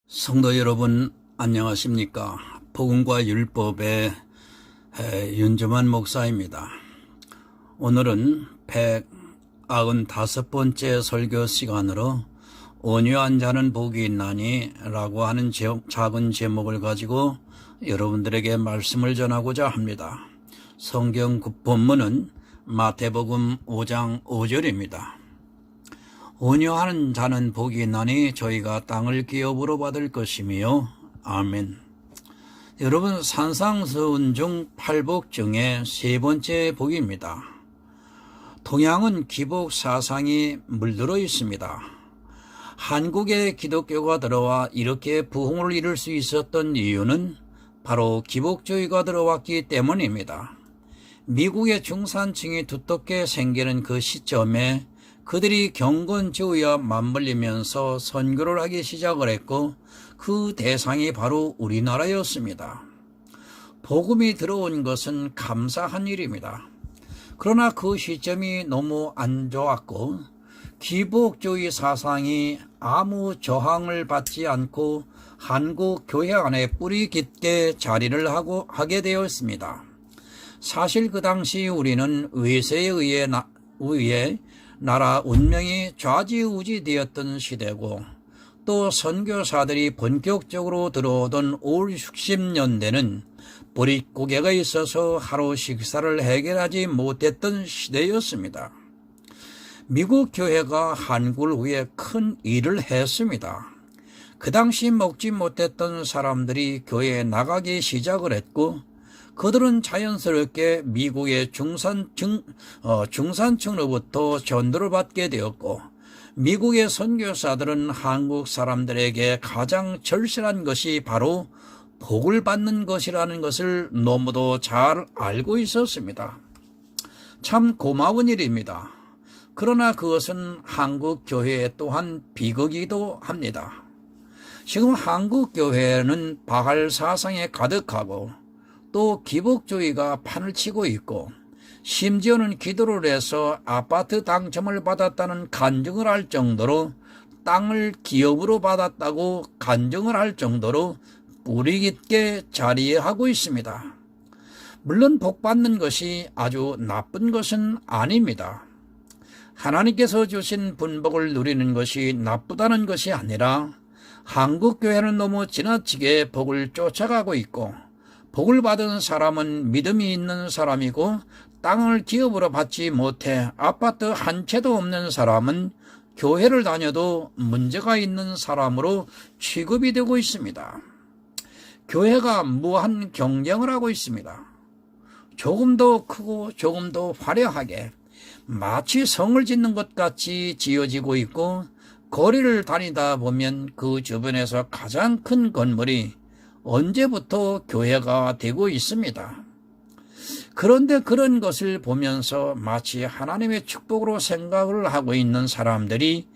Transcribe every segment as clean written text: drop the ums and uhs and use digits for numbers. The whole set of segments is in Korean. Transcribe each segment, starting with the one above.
성도 여러분 안녕하십니까? 복음과 율법의 윤주만 목사입니다. 오늘은 195번째 설교 시간으로 온유한 자는 복이 있나니 라고 하는 작은 제목을 가지고 여러분들에게 말씀을 전하고자 합니다. 성경 본문은 마태복음 5장 5절입니다. 온유한 자는 복이 있나니 저희가 땅을 기업으로 받을 것이며 아멘. 여러분, 산상수훈 중 8복 중에 세 번째 복입니다. 동양은 기복 사상이 물들어 있습니다. 한국에 기독교가 들어와 이렇게 부흥을 이룰 수 있었던 이유는 바로 기복주의가 들어왔기 때문입니다. 미국의 중산층이 두텁게 생기는 그 시점에 그들이 경건주의와 맞물리면서 선교를 하기 시작을 했고 그 대상이 바로 우리나라였습니다. 복음이 들어온 것은 감사한 일입니다. 그러나 그 시점이 너무 안 좋았고 기복주의 사상이 아무 저항을 받지 않고 한국 교회 안에 뿌리 깊게 자리를 하게 되었습니다. 사실 그 당시 우리는 외세에 의해 나라 운명이 좌지우지되었던 시대고 또 선교사들이 본격적으로 들어오던 60년대는 보릿고개가 있어서 하루 식사를 해결하지 못했던 시대였습니다. 미국 교회가 한국을 위해 큰 일을 했습니다. 그 당시 먹지 못했던 사람들이 교회에 나가기 시작을 했고 그들은 자연스럽게 미국의 중산층으로부터 전도를 받게 되었고 미국의 선교사들은 한국 사람들에게 가장 절실한 것이 바로 복을 받는 것이라는 것을 너무도 잘 알고 있었습니다. 참 고마운 일입니다. 그러나 그것은 한국 교회 또한 비극이기도 합니다. 지금 한국 교회는 바할 사상에 가득하고 또 기복주의가 판을 치고 있고 심지어는 기도를 해서 아파트 당첨을 받았다는 간증을 할 정도로 땅을 기업으로 받았다고 간증을 할 정도로 뿌리 깊게 자리하고 있습니다. 물론 복받는 것이 아주 나쁜 것은 아닙니다. 하나님께서 주신 분복을 누리는 것이 나쁘다는 것이 아니라 한국 교회는 너무 지나치게 복을 쫓아가고 있고 복을 받은 사람은 믿음이 있는 사람이고 땅을 기업으로 받지 못해 아파트 한 채도 없는 사람은 교회를 다녀도 문제가 있는 사람으로 취급이 되고 있습니다. 교회가 무한 경쟁을 하고 있습니다. 조금 더 크고 조금 더 화려하게 마치 성을 짓는 것 같이 지어지고 있고 거리를 다니다 보면 그 주변에서 가장 큰 건물이 언제부터 교회가 되고 있습니다. 그런데 그런 것을 보면서 마치 하나님의 축복으로 생각을 하고 있는 사람들이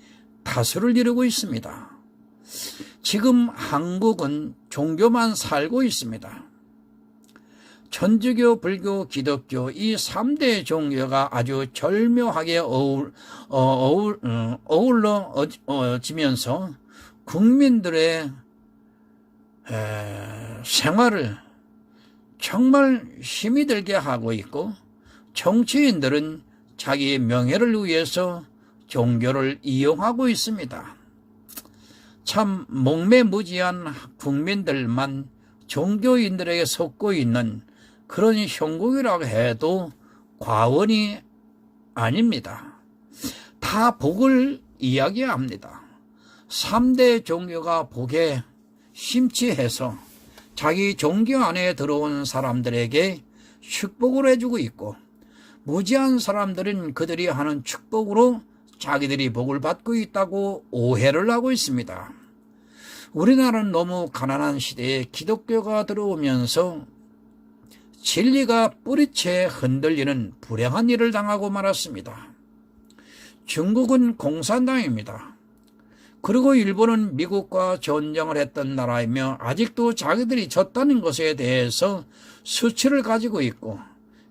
다수를 이루고 있습니다. 지금 한국은 종교만 살고 있습니다. 천주교, 불교, 기독교 이 3대 종교가 아주 절묘하게 어우러지면서 국민들의 생활을 정말 힘이 들게 하고 있고 정치인들은 자기의 명예를 위해서 종교를 이용하고 있습니다. 참 목매무지한 국민들만 종교인들에게 속고 있는 그런 형국이라고 해도 과언이 아닙니다. 다 복을 이야기합니다. 3대 종교가 복에 심취해서 자기 종교 안에 들어온 사람들에게 축복을 해주고 있고 무지한 사람들은 그들이 하는 축복으로 자기들이 복을 받고 있다고 오해를 하고 있습니다. 우리나라는 너무 가난한 시대에 기독교가 들어오면서 진리가 뿌리채 흔들리는 불행한 일을 당하고 말았습니다. 중국은 공산당입니다. 그리고 일본은 미국과 전쟁을 했던 나라이며 아직도 자기들이 졌다는 것에 대해서 수치를 가지고 있고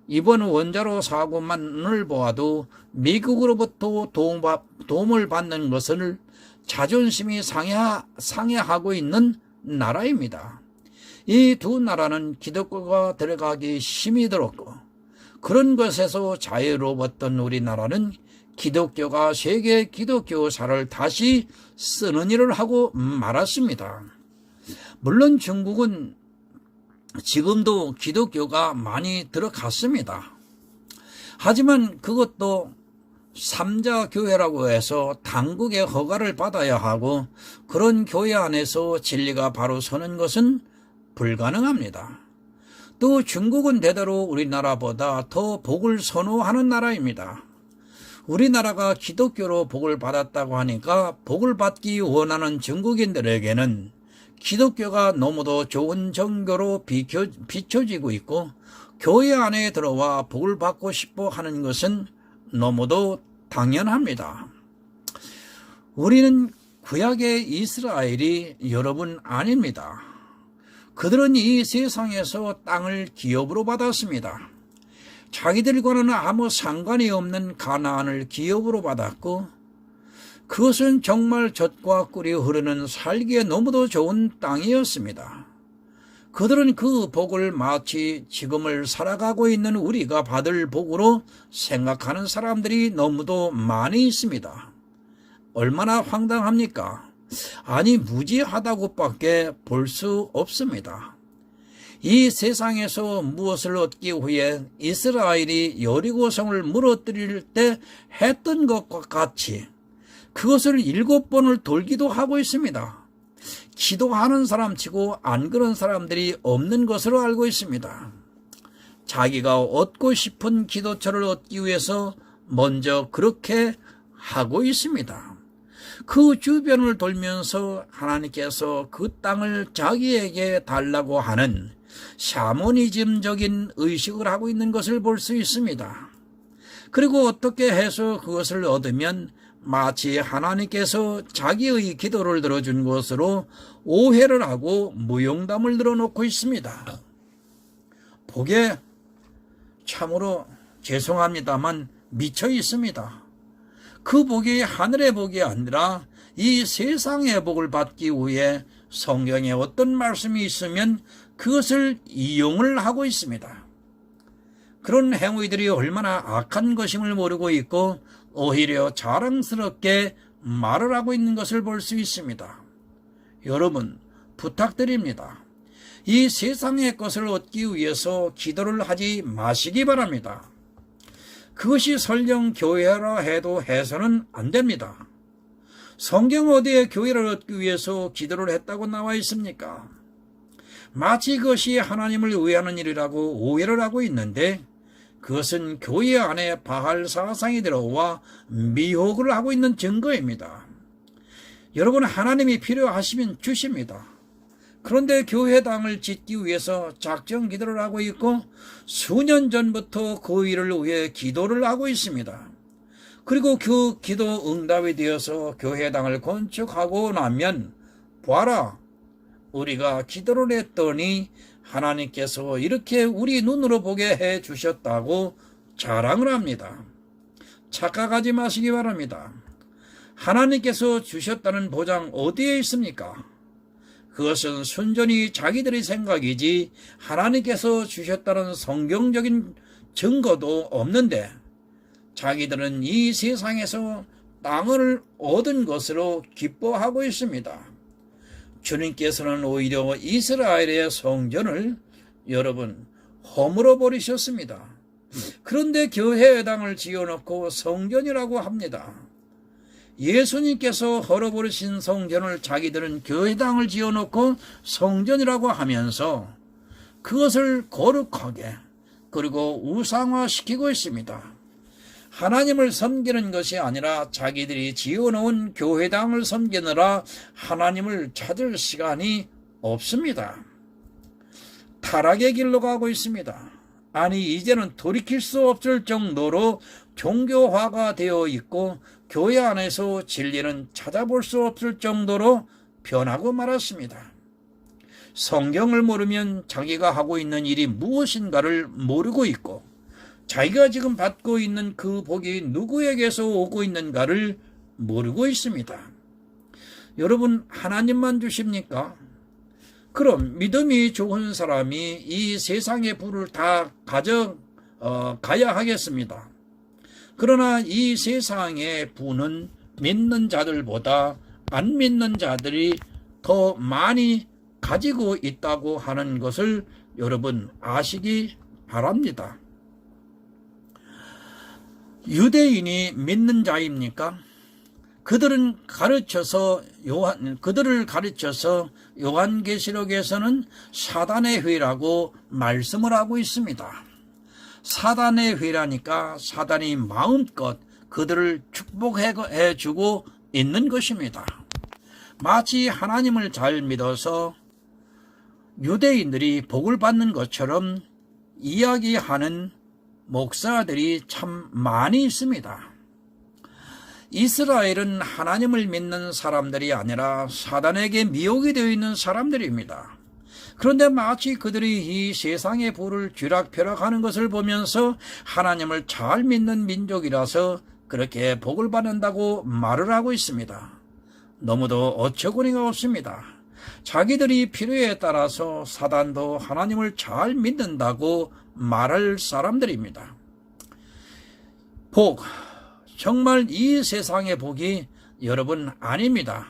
이번 원자로 사고만을 보아도 미국으로부터 도움을 받는 것을 자존심이 상해하고 있는 나라입니다. 이 두 나라는 기독교가 들어가기 힘이 들었고 그런 것에서 자유로웠던 우리나라는 기독교가 세계 기독교사를 다시 쓰는 일을 하고 말았습니다. 물론 중국은 지금도 기독교가 많이 들어갔습니다. 하지만 그것도 삼자 교회라고 해서 당국의 허가를 받아야 하고 그런 교회 안에서 진리가 바로 서는 것은 불가능합니다. 또 중국은 대대로 우리나라보다 더 복을 선호하는 나라입니다. 우리나라가 기독교로 복을 받았다고 하니까 복을 받기 원하는 중국인들에게는 기독교가 너무도 좋은 종교로 비춰지고 있고 교회 안에 들어와 복을 받고 싶어 하는 것은 너무도 당연합니다. 우리는 구약의 이스라엘이 여러분 아닙니다. 그들은 이 세상에서 땅을 기업으로 받았습니다. 자기들과는 아무 상관이 없는 가나안을 기업으로 받았고 그것은 정말 젖과 꿀이 흐르는 살기에 너무도 좋은 땅이었습니다. 그들은 그 복을 마치 지금을 살아가고 있는 우리가 받을 복으로 생각하는 사람들이 너무도 많이 있습니다. 얼마나 황당합니까? 아니 무지하다고밖에 볼 수 없습니다. 이 세상에서 무엇을 얻기 위해 이스라엘이 여리고성을 무너뜨릴 때 했던 것과 같이 그것을 7번을 돌기도 하고 있습니다. 기도하는 사람치고 안 그런 사람들이 없는 것으로 알고 있습니다. 자기가 얻고 싶은 기도처를 얻기 위해서 먼저 그렇게 하고 있습니다. 그 주변을 돌면서 하나님께서 그 땅을 자기에게 달라고 하는 샤머니즘적인 의식을 하고 있는 것을 볼 수 있습니다. 그리고 어떻게 해서 그것을 얻으면 마치 하나님께서 자기의 기도를 들어준 것으로 오해를 하고 무용담을 늘어놓고 있습니다. 복에 참으로 죄송합니다만 미쳐 있습니다. 그 복이 하늘의 복이 아니라 이 세상의 복을 받기 위해 성경에 어떤 말씀이 있으면 그것을 이용을 하고 있습니다. 그런 행위들이 얼마나 악한 것임을 모르고 있고 오히려 자랑스럽게 말을 하고 있는 것을 볼 수 있습니다. 여러분 부탁드립니다. 이 세상의 것을 얻기 위해서 기도를 하지 마시기 바랍니다. 그것이 설령 교회라 해도 해서는 안 됩니다. 성경 어디에 교회를 얻기 위해서 기도를 했다고 나와 있습니까? 마치 그것이 하나님을 의하는 일이라고 오해를 하고 있는데 그것은 교회 안에 바알 사상이 들어와 미혹을 하고 있는 증거입니다. 여러분 하나님이 필요하시면 주십니다. 그런데 교회당을 짓기 위해서 작정 기도를 하고 있고 수년 전부터 그 일을 위해 기도를 하고 있습니다. 그리고 그 기도 응답이 되어서 교회당을 건축하고 나면 봐라 우리가 기도를 했더니 하나님께서 이렇게 우리 눈으로 보게 해 주셨다고 자랑을 합니다. 착각하지 마시기 바랍니다. 하나님께서 주셨다는 보장 어디에 있습니까? 그것은 순전히 자기들의 생각이지 하나님께서 주셨다는 성경적인 증거도 없는데 자기들은 이 세상에서 땅을 얻은 것으로 기뻐하고 있습니다. 주님께서는 오히려 이스라엘의 성전을 여러분 허물어 버리셨습니다. 그런데 교회당을 지어놓고 성전이라고 합니다. 예수님께서 헐어버리신 성전을 자기들은 교회당을 지어놓고 성전이라고 하면서 그것을 거룩하게 그리고 우상화시키고 있습니다. 하나님을 섬기는 것이 아니라 자기들이 지어놓은 교회당을 섬기느라 하나님을 찾을 시간이 없습니다. 타락의 길로 가고 있습니다. 아니 이제는 돌이킬 수 없을 정도로 종교화가 되어 있고 교회 안에서 진리는 찾아볼 수 없을 정도로 변하고 말았습니다. 성경을 모르면 자기가 하고 있는 일이 무엇인가를 모르고 있고 자기가 지금 받고 있는 그 복이 누구에게서 오고 있는가를 모르고 있습니다. 여러분 하나님만 주십니까? 그럼 믿음이 좋은 사람이 이 세상의 부를 다 가야 하겠습니다. 그러나 이 세상의 부는 믿는 자들보다 안 믿는 자들이 더 많이 가지고 있다고 하는 것을 여러분 아시기 바랍니다. 유대인이 믿는 자입니까? 그들을 가르쳐서 요한계시록에서는 사단의 회라고 말씀을 하고 있습니다. 사단의 회라니까 사단이 마음껏 그들을 축복해 주고 있는 것입니다. 마치 하나님을 잘 믿어서 유대인들이 복을 받는 것처럼 이야기하는 목사들이 참 많이 있습니다. 이스라엘은 하나님을 믿는 사람들이 아니라 사단에게 미혹이 되어 있는 사람들입니다. 그런데 마치 그들이 이 세상의 부를 쥐락펴락하는 것을 보면서 하나님을 잘 믿는 민족이라서 그렇게 복을 받는다고 말을 하고 있습니다. 너무도 어처구니가 없습니다. 자기들이 필요에 따라서 사단도 하나님을 잘 믿는다고 말할 사람들입니다. 복, 정말 이 세상의 복이 여러분 아닙니다.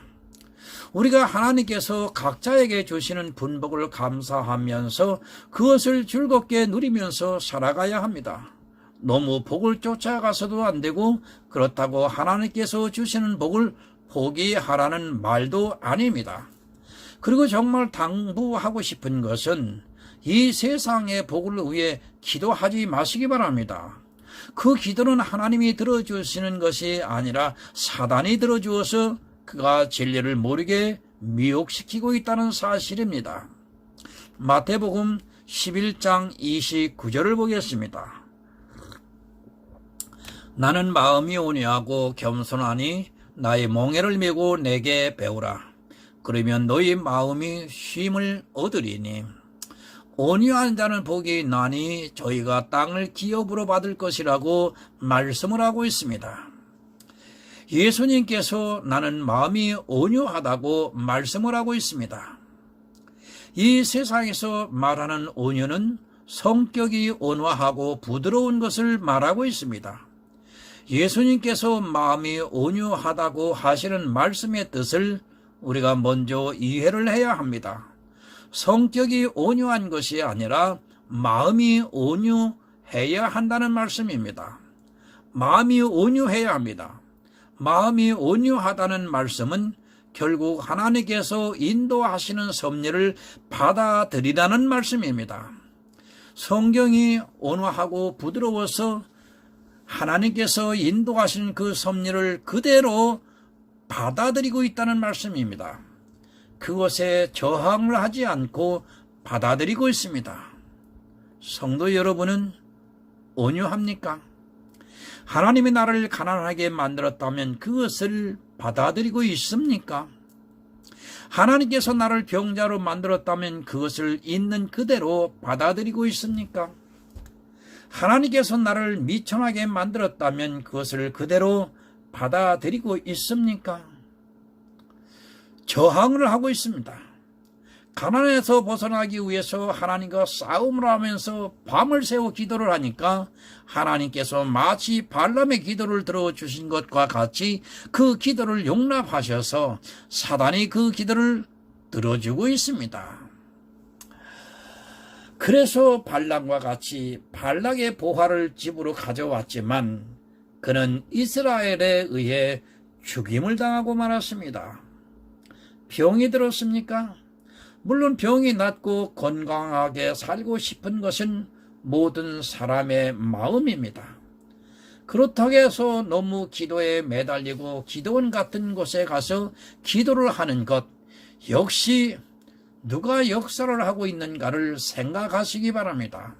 우리가 하나님께서 각자에게 주시는 분복을 감사하면서 그것을 즐겁게 누리면서 살아가야 합니다. 너무 복을 쫓아가서도 안 되고 그렇다고 하나님께서 주시는 복을 포기하라는 말도 아닙니다. 그리고 정말 당부하고 싶은 것은 이 세상의 복을 위해 기도하지 마시기 바랍니다. 그 기도는 하나님이 들어주시는 것이 아니라 사단이 들어주어서 그가 진리를 모르게 미혹시키고 있다는 사실입니다. 마태복음 11장 29절을 보겠습니다. 나는 마음이 온유하고 겸손하니 나의 멍에를 메고 내게 배우라. 그러면 너희 마음이 쉼을 얻으리니 온유한 자는 복이 나니 저희가 땅을 기업으로 받을 것이라고 말씀을 하고 있습니다. 예수님께서 나는 마음이 온유하다고 말씀을 하고 있습니다. 이 세상에서 말하는 온유는 성격이 온화하고 부드러운 것을 말하고 있습니다. 예수님께서 마음이 온유하다고 하시는 말씀의 뜻을 우리가 먼저 이해를 해야 합니다. 성격이 온유한 것이 아니라 마음이 온유해야 한다는 말씀입니다. 마음이 온유해야 합니다. 마음이 온유하다는 말씀은 결국 하나님께서 인도하시는 섭리를 받아들이라는 말씀입니다. 성경이 온화하고 부드러워서 하나님께서 인도하신 그 섭리를 그대로 받아들이고 있다는 말씀입니다. 그것에 저항을 하지 않고 받아들이고 있습니다. 성도 여러분은 온유합니까? 하나님이 나를 가난하게 만들었다면 그것을 받아들이고 있습니까? 하나님께서 나를 병자로 만들었다면 그것을 있는 그대로 받아들이고 있습니까? 하나님께서 나를 미천하게 만들었다면 그것을 그대로 받아들이고 있습니까? 저항을 하고 있습니다. 가난에서 벗어나기 위해서 하나님과 싸움을 하면서 밤을 새워 기도를 하니까 하나님께서 마치 발람의 기도를 들어주신 것과 같이 그 기도를 용납하셔서 사단이 그 기도를 들어주고 있습니다. 그래서 발람과 같이 발락의 보화를 집으로 가져왔지만 그는 이스라엘에 의해 죽임을 당하고 말았습니다. 병이 들었습니까? 물론 병이 낫고 건강하게 살고 싶은 것은 모든 사람의 마음입니다. 그렇다고 해서 너무 기도에 매달리고 기도원 같은 곳에 가서 기도를 하는 것 역시 누가 역사를 하고 있는가를 생각하시기 바랍니다.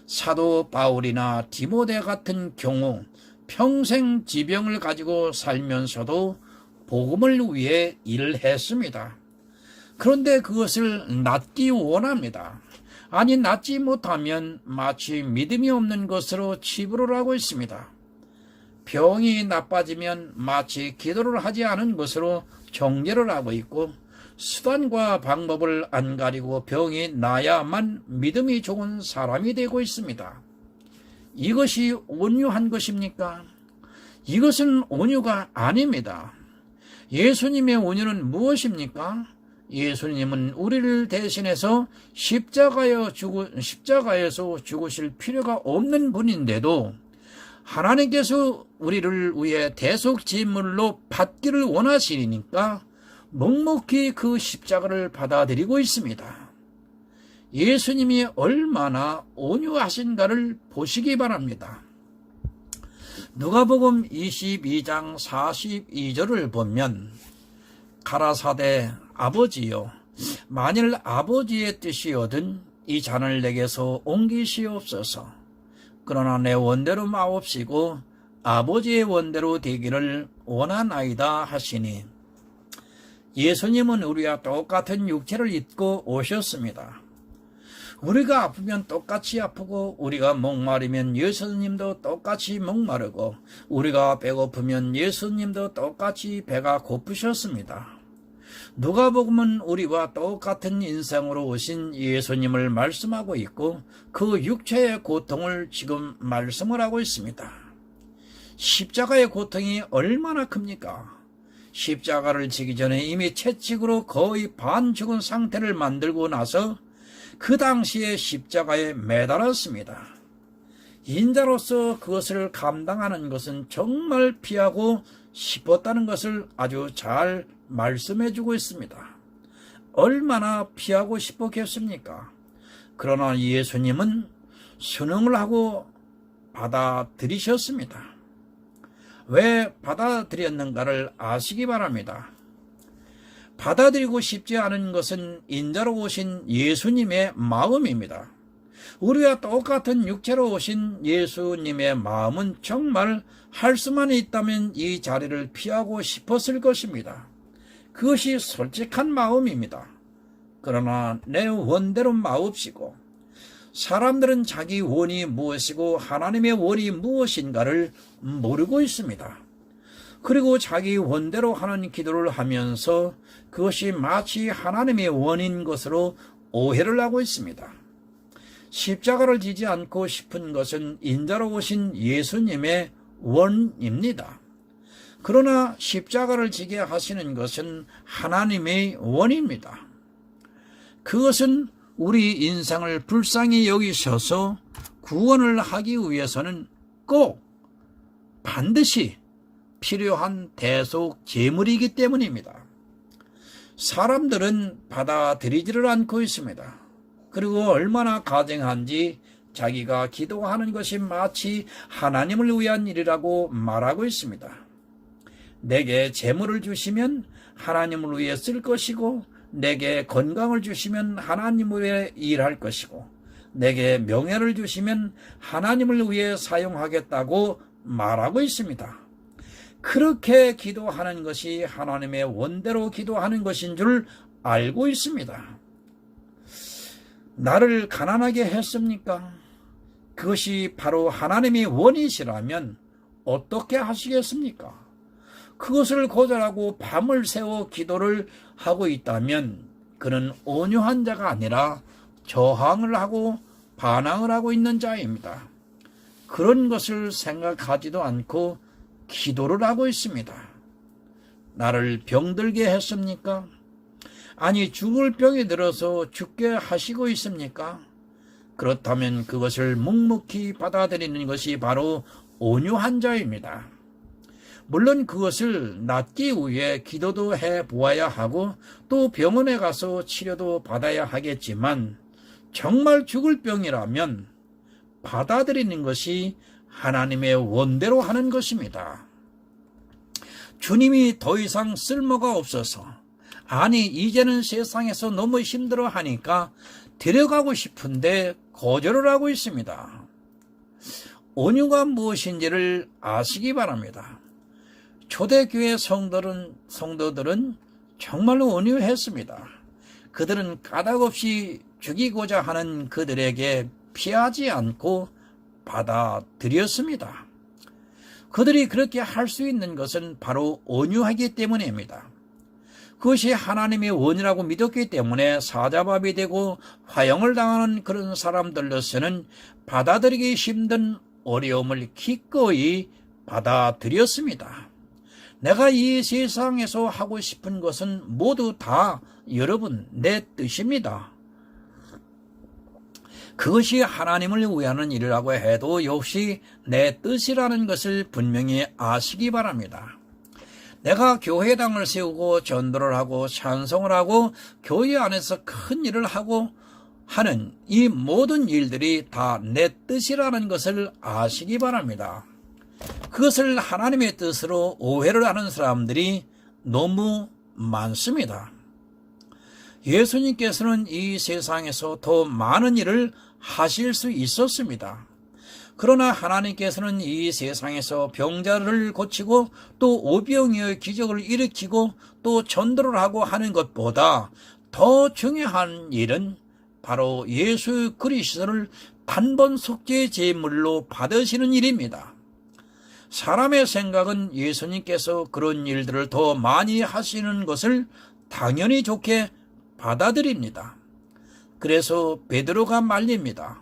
사도 바울이나 디모데 같은 경우 평생 지병을 가지고 살면서도 복음을 위해 일을 했습니다. 그런데 그것을 낫기 원합니다. 아니 낫지 못하면 마치 믿음이 없는 것으로 치부를 하고 있습니다. 병이 나빠지면 마치 기도를 하지 않은 것으로 정죄를 하고 있고 수단과 방법을 안 가리고 병이 나야만 믿음이 좋은 사람이 되고 있습니다. 이것이 온유한 것입니까? 이것은 온유가 아닙니다. 예수님의 온유는 무엇입니까? 예수님은 우리를 대신해서 십자가에서 죽으실 필요가 없는 분인데도 하나님께서 우리를 위해 대속제물로 받기를 원하시니까 묵묵히 그 십자가를 받아들이고 있습니다. 예수님이 얼마나 온유하신가를 보시기 바랍니다. 누가복음 22장 42절을 보면 가라사대 아버지여 만일 아버지의 뜻이거든 이 잔을 내게서 옮기시옵소서. 그러나 내 원대로 마옵시고 아버지의 원대로 되기를 원하나이다 하시니 예수님은 우리와 똑같은 육체를 입고 오셨습니다. 우리가 아프면 똑같이 아프고 우리가 목마르면 예수님도 똑같이 목마르고 우리가 배고프면 예수님도 똑같이 배가 고프셨습니다. 누가복음은 우리와 똑같은 인생으로 오신 예수님을 말씀하고 있고 그 육체의 고통을 지금 말씀을 하고 있습니다. 십자가의 고통이 얼마나 큽니까? 십자가를 지기 전에 이미 채찍으로 거의 반 죽은 상태를 만들고 나서 그 당시에 십자가에 매달았습니다. 인자로서 그것을 감당하는 것은 정말 피하고 싶었다는 것을 아주 잘 말씀해 주고 있습니다. 얼마나 피하고 싶었겠습니까? 그러나 예수님은 순응을 하고 받아들이셨습니다. 왜 받아들였는가를 아시기 바랍니다. 받아들이고 싶지 않은 것은 인자로 오신 예수님의 마음입니다. 우리와 똑같은 육체로 오신 예수님의 마음은 정말 할 수만 있다면 이 자리를 피하고 싶었을 것입니다. 그것이 솔직한 마음입니다. 그러나 내 원대로 마옵시고 사람들은 자기 원이 무엇이고 하나님의 원이 무엇인가를 모르고 있습니다. 그리고 자기 원대로 하는 기도를 하면서 그것이 마치 하나님의 원인 것으로 오해를 하고 있습니다. 십자가를 지지 않고 싶은 것은 인자로 오신 예수님의 원입니다. 그러나 십자가를 지게 하시는 것은 하나님의 원입니다. 그것은 우리 인생을 불쌍히 여기셔서 구원을 하기 위해서는 꼭 반드시 필요한 대속 제물이기 때문입니다. 사람들은 받아들이지를 않고 있습니다. 그리고 얼마나 가증한지 자기가 기도하는 것이 마치 하나님을 위한 일이라고 말하고 있습니다. 내게 재물을 주시면 하나님을 위해 쓸 것이고 내게 건강을 주시면 하나님을 위해 일할 것이고 내게 명예를 주시면 하나님을 위해 사용하겠다고 말하고 있습니다. 그렇게 기도하는 것이 하나님의 원대로 기도하는 것인 줄 알고 있습니다. 나를 가난하게 했습니까? 그것이 바로 하나님의 원이시라면 어떻게 하시겠습니까? 그것을 거절하고 밤을 새워 기도를 하고 있다면 그는 온유한 자가 아니라 저항을 하고 반항을 하고 있는 자입니다. 그런 것을 생각하지도 않고 기도를 하고 있습니다. 나를 병들게 했습니까? 아니 죽을 병이 들어서 죽게 하시고 있습니까? 그렇다면 그것을 묵묵히 받아들이는 것이 바로 온유한 자입니다. 물론 그것을 낫기 위해 기도도 해보아야 하고 또 병원에 가서 치료도 받아야 하겠지만 정말 죽을 병이라면 받아들이는 것이 하나님의 원대로 하는 것입니다. 주님이 더 이상 쓸모가 없어서 아니 이제는 세상에서 너무 힘들어 하니까 데려가고 싶은데 거절을 하고 있습니다. 온유가 무엇인지를 아시기 바랍니다. 초대교회 성도들은 정말로 온유했습니다. 그들은 까닭없이 죽이고자 하는 그들에게 피하지 않고 받아들였습니다. 그들이 그렇게 할 수 있는 것은 바로 온유하기 때문입니다. 그것이 하나님의 원이라고 믿었기 때문에 사자밥이 되고 화형을 당하는 그런 사람들로서는 받아들이기 힘든 어려움을 기꺼이 받아들였습니다. 내가 이 세상에서 하고 싶은 것은 모두 다 여러분 내 뜻입니다. 그것이 하나님을 위하는 일이라고 해도 역시 내 뜻이라는 것을 분명히 아시기 바랍니다. 내가 교회당을 세우고 전도를 하고 찬송을 하고 교회 안에서 큰 일을 하고 하는 이 모든 일들이 다 내 뜻이라는 것을 아시기 바랍니다. 그것을 하나님의 뜻으로 오해를 하는 사람들이 너무 많습니다. 예수님께서는 이 세상에서 더 많은 일을 하실 수 있었습니다. 그러나 하나님께서는 이 세상에서 병자를 고치고 또 오병이어의 기적을 일으키고 또 전도를 하고 하는 것보다 더 중요한 일은 바로 예수 그리스도를 단번 속죄 제물로 받으시는 일입니다. 사람의 생각은 예수님께서 그런 일들을 더 많이 하시는 것을 당연히 좋게 받아들입니다. 그래서 베드로가 말립니다.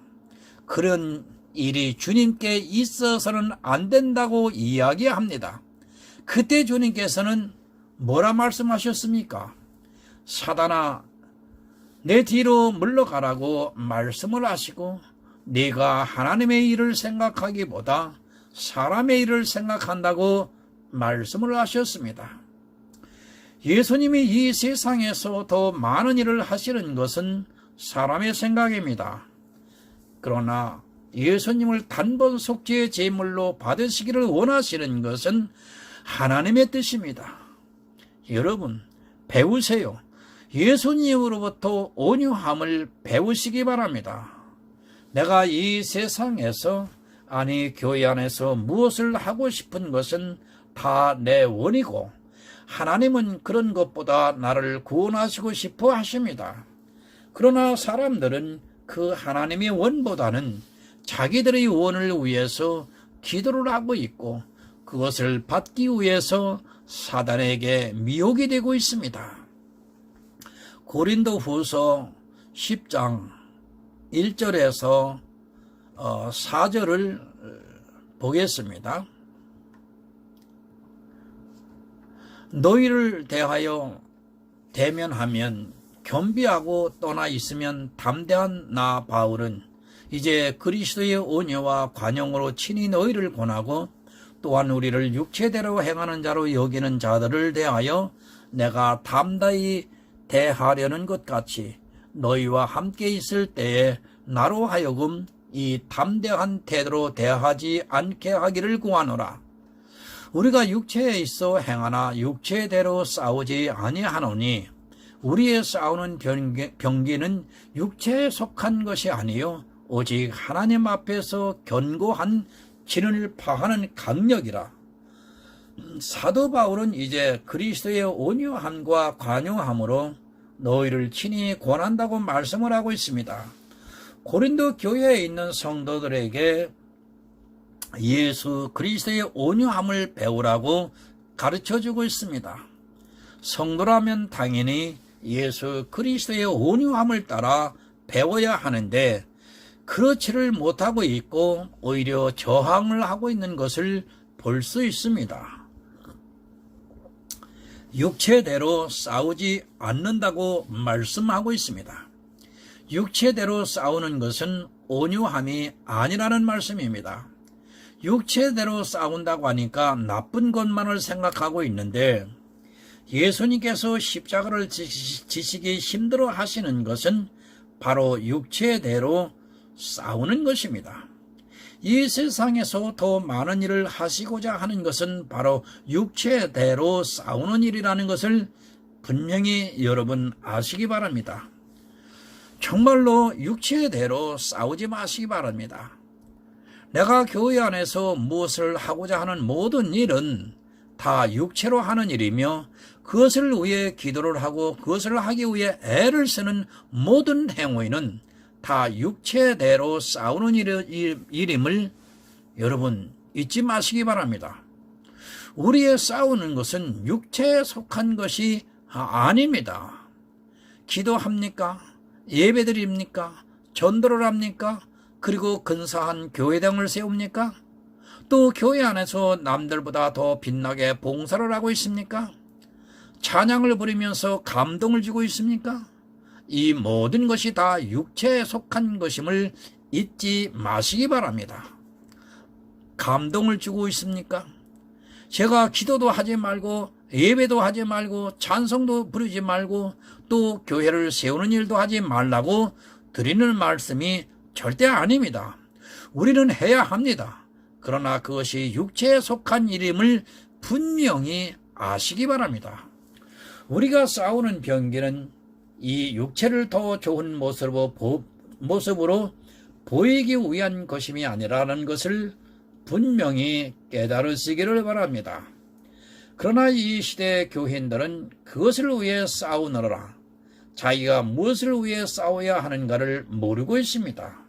그런 일이 주님께 있어서는 안 된다고 이야기합니다. 그때 주님께서는 뭐라 말씀하셨습니까? 사단아, 내 뒤로 물러가라고 말씀을 하시고 네가 하나님의 일을 생각하기보다 사람의 일을 생각한다고 말씀을 하셨습니다. 예수님이 이 세상에서 더 많은 일을 하시는 것은 사람의 생각입니다. 그러나 예수님을 단번 속죄의 제물로 받으시기를 원하시는 것은 하나님의 뜻입니다. 여러분, 배우세요. 예수님으로부터 온유함을 배우시기 바랍니다. 내가 이 세상에서 아니 교회 안에서 무엇을 하고 싶은 것은 다 내 원이고 하나님은 그런 것보다 나를 구원하시고 싶어 하십니다. 그러나 사람들은 그 하나님의 원보다는 자기들의 원을 위해서 기도를 하고 있고 그것을 받기 위해서 사단에게 미혹이 되고 있습니다. 고린도후서 10장 1절에서 4절을 보겠습니다. 너희를 대하여 대면하면 겸비하고 떠나 있으면 담대한 나 바울은 이제 그리스도의 온유와 관용으로 친히 너희를 권하고 또한 우리를 육체대로 행하는 자로 여기는 자들을 대하여 내가 담대히 대하려는 것 같이 너희와 함께 있을 때에 나로 하여금 이 담대한 태도로 대하지 않게 하기를 구하노라. 우리가 육체에 있어 행하나 육체대로 싸우지 아니하노니 우리의 싸우는 병기는 육체에 속한 것이 아니요 오직 하나님 앞에서 견고한 진을 파하는 강력이라. 사도 바울은 이제 그리스도의 온유함과 관용함으로 너희를 친히 권한다고 말씀을 하고 있습니다. 고린도 교회에 있는 성도들에게 예수 그리스도의 온유함을 배우라고 가르쳐주고 있습니다. 성도라면 당연히 예수 그리스도의 온유함을 따라 배워야 하는데 그렇지를 못하고 있고 오히려 저항을 하고 있는 것을 볼 수 있습니다. 육체대로 싸우지 않는다고 말씀하고 있습니다. 육체대로 싸우는 것은 온유함이 아니라는 말씀입니다. 육체대로 싸운다고 하니까 나쁜 것만을 생각하고 있는데 예수님께서 십자가를 지시기 힘들어 하시는 것은 바로 육체대로 싸우는 것입니다. 이 세상에서 더 많은 일을 하시고자 하는 것은 바로 육체대로 싸우는 일이라는 것을 분명히 여러분 아시기 바랍니다. 정말로 육체대로 싸우지 마시기 바랍니다. 내가 교회 안에서 무엇을 하고자 하는 모든 일은 다 육체로 하는 일이며 그것을 위해 기도를 하고 그것을 하기 위해 애를 쓰는 모든 행위는 다 육체대로 싸우는 일임을 여러분 잊지 마시기 바랍니다. 우리의 싸우는 것은 육체에 속한 것이 아닙니다. 기도합니까? 예배드립니까? 전도를 합니까? 그리고 근사한 교회당을 세웁니까? 또 교회 안에서 남들보다 더 빛나게 봉사를 하고 있습니까? 찬양을 부리면서 감동을 주고 있습니까? 이 모든 것이 다 육체에 속한 것임을 잊지 마시기 바랍니다. 감동을 주고 있습니까? 제가 기도도 하지 말고 예배도 하지 말고 찬송도 부르지 말고 또 교회를 세우는 일도 하지 말라고 드리는 말씀이 절대 아닙니다. 우리는 해야 합니다. 그러나 그것이 육체에 속한 일임을 분명히 아시기 바랍니다. 우리가 싸우는 병기는 이 육체를 더 좋은 모습으로 보이기 위한 것임이 아니라는 것을 분명히 깨달으시기를 바랍니다. 그러나 이 시대의 교인들은 그것을 위해 싸우느라 자기가 무엇을 위해 싸워야 하는가를 모르고 있습니다.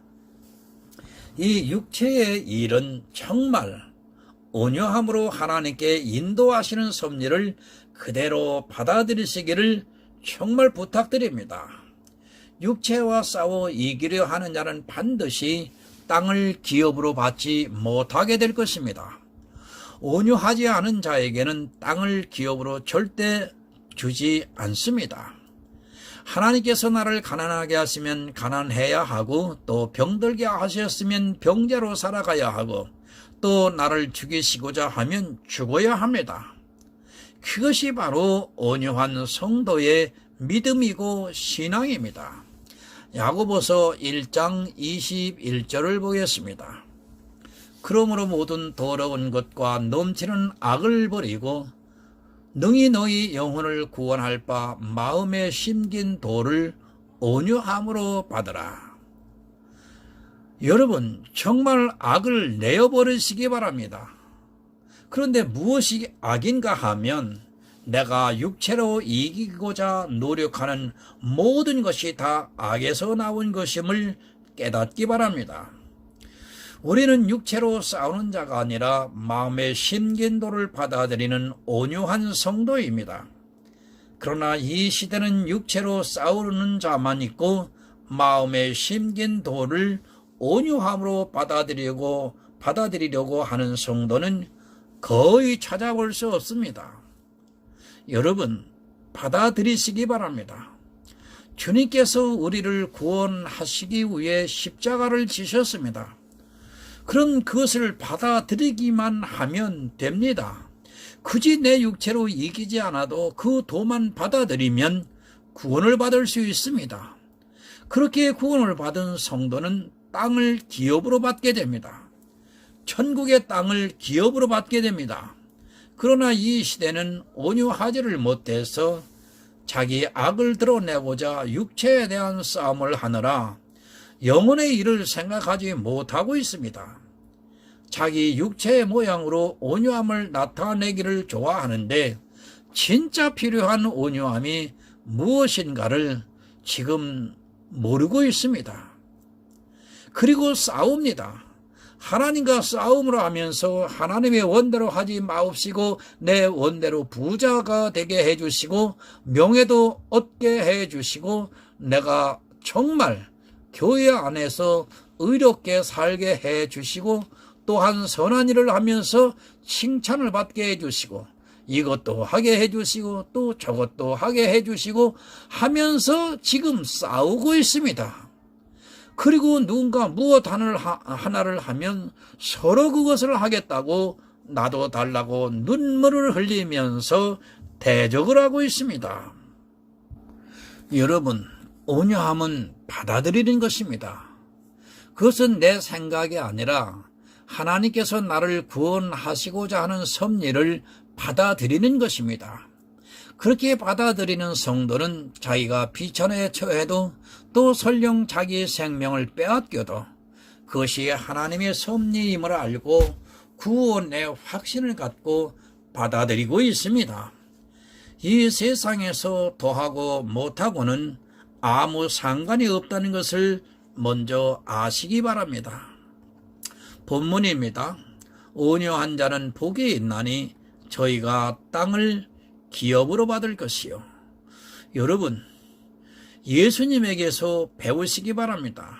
이 육체의 일은 정말 온유함으로 하나님께 인도하시는 섭리를 그대로 받아들이시기를 정말 부탁드립니다. 육체와 싸워 이기려 하는 자는 반드시 땅을 기업으로 받지 못하게 될 것입니다. 온유하지 않은 자에게는 땅을 기업으로 절대 주지 않습니다. 하나님께서 나를 가난하게 하시면 가난해야 하고 또 병들게 하셨으면 병자로 살아가야 하고 또 나를 죽이시고자 하면 죽어야 합니다. 그것이 바로 온유한 성도의 믿음이고 신앙입니다. 야고보서 1장 21절을 보겠습니다. 그러므로 모든 더러운 것과 넘치는 악을 버리고 능히 너희 영혼을 구원할 바 마음에 심긴 도를 온유함으로 받으라. 여러분, 정말 악을 내어버리시기 바랍니다. 그런데 무엇이 악인가 하면 내가 육체로 이기고자 노력하는 모든 것이 다 악에서 나온 것임을 깨닫기 바랍니다. 우리는 육체로 싸우는 자가 아니라 마음의 심긴 도를 받아들이는 온유한 성도입니다. 그러나 이 시대는 육체로 싸우는 자만 있고 마음의 심긴 도를 온유함으로 받아들이려고 하는 성도는 거의 찾아볼 수 없습니다. 여러분, 받아들이시기 바랍니다. 주님께서 우리를 구원하시기 위해 십자가를 지셨습니다. 그럼 그것을 받아들이기만 하면 됩니다. 굳이 내 육체로 이기지 않아도 그 도만 받아들이면 구원을 받을 수 있습니다. 그렇게 구원을 받은 성도는 땅을 기업으로 받게 됩니다. 천국의 땅을 기업으로 받게 됩니다. 그러나 이 시대는 온유하지를 못해서 자기 악을 드러내고자 육체에 대한 싸움을 하느라 영혼의 일을 생각하지 못하고 있습니다. 자기 육체의 모양으로 온유함을 나타내기를 좋아하는데 진짜 필요한 온유함이 무엇인가를 지금 모르고 있습니다. 그리고 싸웁니다. 하나님과 싸움을 하면서 하나님의 원대로 하지 마옵시고 내 원대로 부자가 되게 해주시고 명예도 얻게 해주시고 내가 정말 교회 안에서 의롭게 살게 해주시고 또한 선한 일을 하면서 칭찬을 받게 해주시고 이것도 하게 해주시고 또 저것도 하게 해주시고 하면서 지금 싸우고 있습니다. 그리고 누군가 무엇 하나를 하면 서로 그것을 하겠다고 나도 달라고 눈물을 흘리면서 대적을 하고 있습니다. 여러분, 온유함은 받아들이는 것입니다. 그것은 내 생각이 아니라 하나님께서 나를 구원하시고자 하는 섭리를 받아들이는 것입니다. 그렇게 받아들이는 성도는 자기가 비천에 처해도 또 설령 자기의 생명을 빼앗겨도 그것이 하나님의 섭리임을 알고 구원의 확신을 갖고 받아들이고 있습니다. 이 세상에서 더하고 못하고는 아무 상관이 없다는 것을 먼저 아시기 바랍니다. 본문입니다. 온유한 자는 복이 있나니 저희가 땅을 기업으로 받을 것이요 여러분, 예수님에게서 배우시기 바랍니다.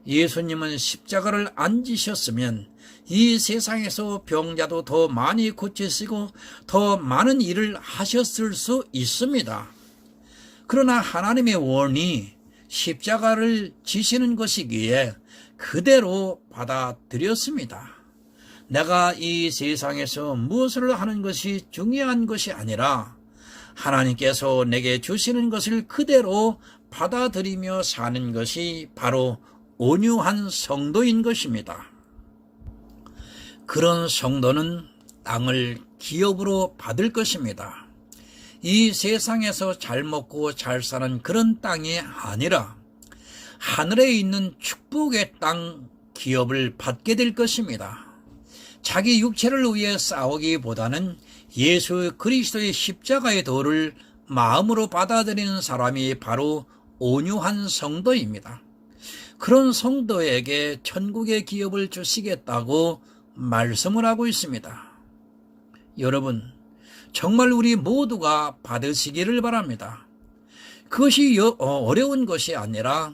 예수님은 십자가를 안 지셨으면 이 세상에서 병자도 더 많이 고치시고 더 많은 일을 하셨을 수 있습니다. 그러나 하나님의 원이 십자가를 지시는 것이기에 그대로 받아들였습니다. 내가 이 세상에서 무엇을 하는 것이 중요한 것이 아니라 하나님께서 내게 주시는 것을 그대로 받아들이며 사는 것이 바로 온유한 성도인 것입니다. 그런 성도는 땅을 기업으로 받을 것입니다. 이 세상에서 잘 먹고 잘 사는 그런 땅이 아니라 하늘에 있는 축복의 땅 기업을 받게 될 것입니다. 자기 육체를 위해 싸우기보다는 예수 그리스도의 십자가의 도를 마음으로 받아들이는 사람이 바로 온유한 성도입니다. 그런 성도에게 천국의 기업을 주시겠다고 말씀을 하고 있습니다. 여러분, 정말 우리 모두가 받으시기를 바랍니다. 그것이 어려운 것이 아니라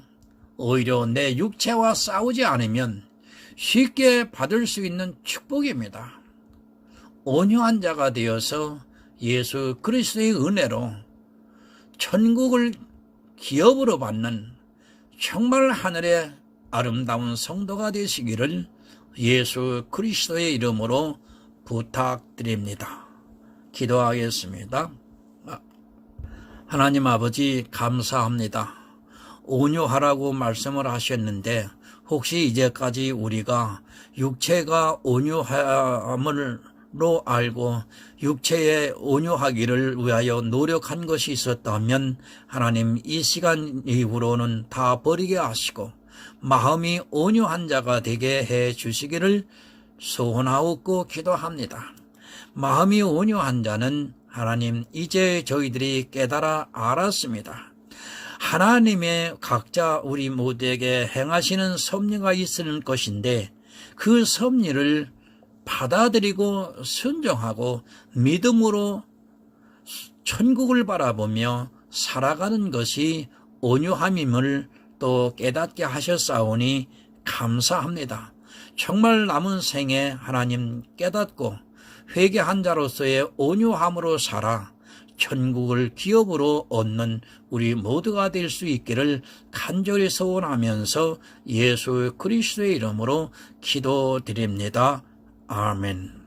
오히려 내 육체와 싸우지 않으면 쉽게 받을 수 있는 축복입니다. 온유한 자가 되어서 예수 그리스도의 은혜로 천국을 기업으로 받는 정말 하늘의 아름다운 성도가 되시기를 예수 그리스도의 이름으로 부탁드립니다. 기도하겠습니다. 하나님 아버지, 감사합니다. 온유하라고 말씀을 하셨는데 혹시 이제까지 우리가 육체가 온유함으로 알고 육체에 온유하기를 위하여 노력한 것이 있었다면 하나님, 이 시간 이후로는 다 버리게 하시고 마음이 온유한 자가 되게 해 주시기를 소원하옵고 기도합니다. 마음이 온유한 자는 하나님, 이제 저희들이 깨달아 알았습니다. 하나님의 각자 우리 모두에게 행하시는 섭리가 있을 것인데 그 섭리를 받아들이고 순종하고 믿음으로 천국을 바라보며 살아가는 것이 온유함임을 또 깨닫게 하셨사오니 감사합니다. 정말 남은 생에 하나님 깨닫고 회개한 자로서의 온유함으로 살아 천국을 기업으로 얻는 우리 모두가 될 수 있기를 간절히 소원하면서 예수 그리스도의 이름으로 기도드립니다. 아멘.